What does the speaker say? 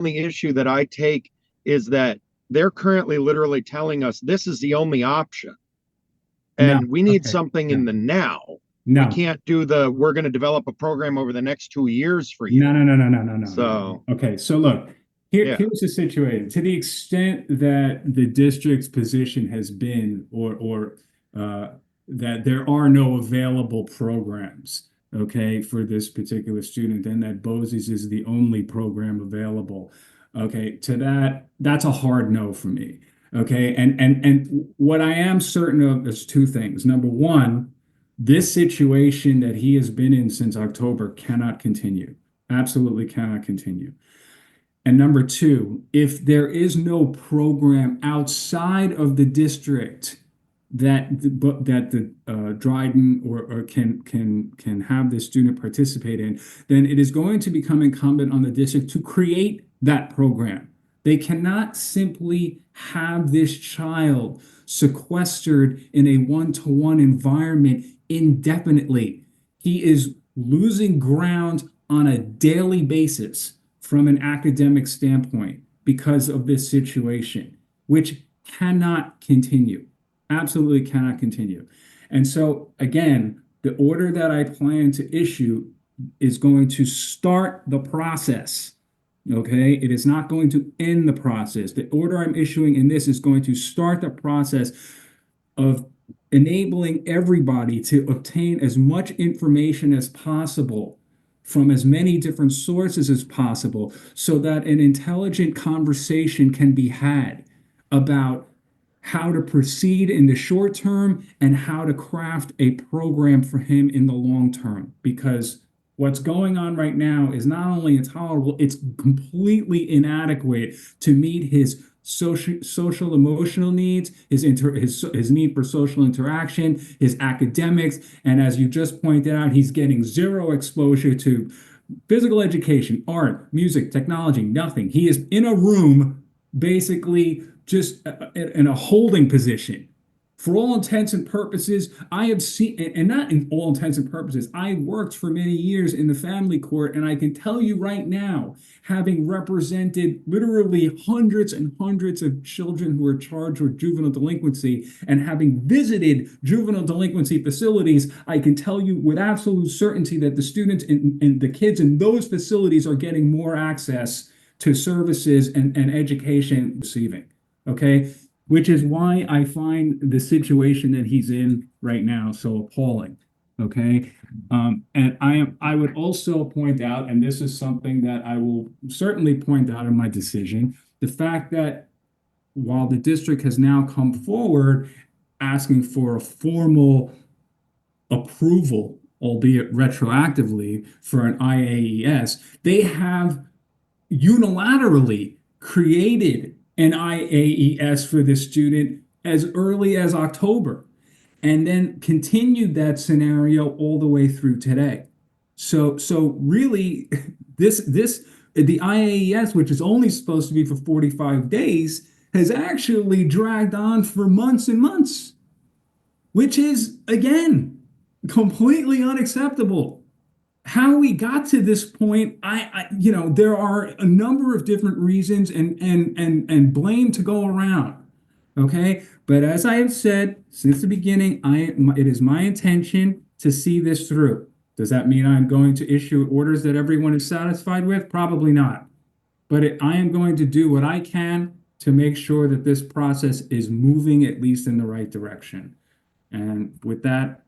only issue that I take is that they're currently literally telling us this is the only option. No. And we need Okay. something in No. the now. We No. can't do we're going to develop a program over the next 2 years for No, you. no, no, no, no, no, no, no, no. So, Okay, so look, yeah. here's the situation. To the extent that the district's position has been, or that there are no available programs, okay, for this particular student, and that BOSES is the only program available. Okay, to that, that's a hard no for me. Okay, and what I am certain of is two things. Number one, this situation that he has been in since October cannot continue. Absolutely cannot continue. And number two, if there is no program outside of the district that the Dryden or can have the student participate in, then it is going to become incumbent on the district to create that program. They cannot simply have this child sequestered in a one-to-one environment indefinitely. He is losing ground on a daily basis from an academic standpoint because of this situation, which cannot continue. Absolutely cannot continue. And so, again, the order that I plan to issue is going to start the process. Okay, it is not going to end the process. The order I'm issuing in this is going to start the process of enabling everybody to obtain as much information as possible from as many different sources as possible so that an intelligent conversation can be had about how to proceed in the short term and how to craft a program for him in the long term. Because what's going on right now is not only intolerable, it's completely inadequate to meet his social emotional needs, his need for social interaction, his academics, and as you just pointed out, he's getting zero exposure to physical education, art, music, technology, nothing. He is in a room basically just in a holding position. For all intents and purposes, I have seen, and not in all intents and purposes, I worked for many years in the family court, and I can tell you right now, having represented literally hundreds and hundreds of children who are charged with juvenile delinquency, and having visited juvenile delinquency facilities, I can tell you with absolute certainty that the students and the kids in those facilities are getting more access to services and education receiving. Okay, which is why I find the situation that he's in right now so appalling. Okay. And I would also point out, and this is something that I will certainly point out in my decision, the fact that while the district has now come forward asking for a formal approval, albeit retroactively, for an IAES, they have unilaterally created an IAES for this student as early as October and then continued that scenario all the way through today. So really, the IAES, which is only supposed to be for 45 days, has actually dragged on for months and months, which is, again, completely unacceptable. How we got to this point, there are a number of different reasons and blame to go around. Okay, but as I have said since the beginning, it is my intention to see this through. Does that mean I'm going to issue orders that everyone is satisfied with? Probably not. But I am going to do what I can to make sure that this process is moving at least in the right direction. And with that,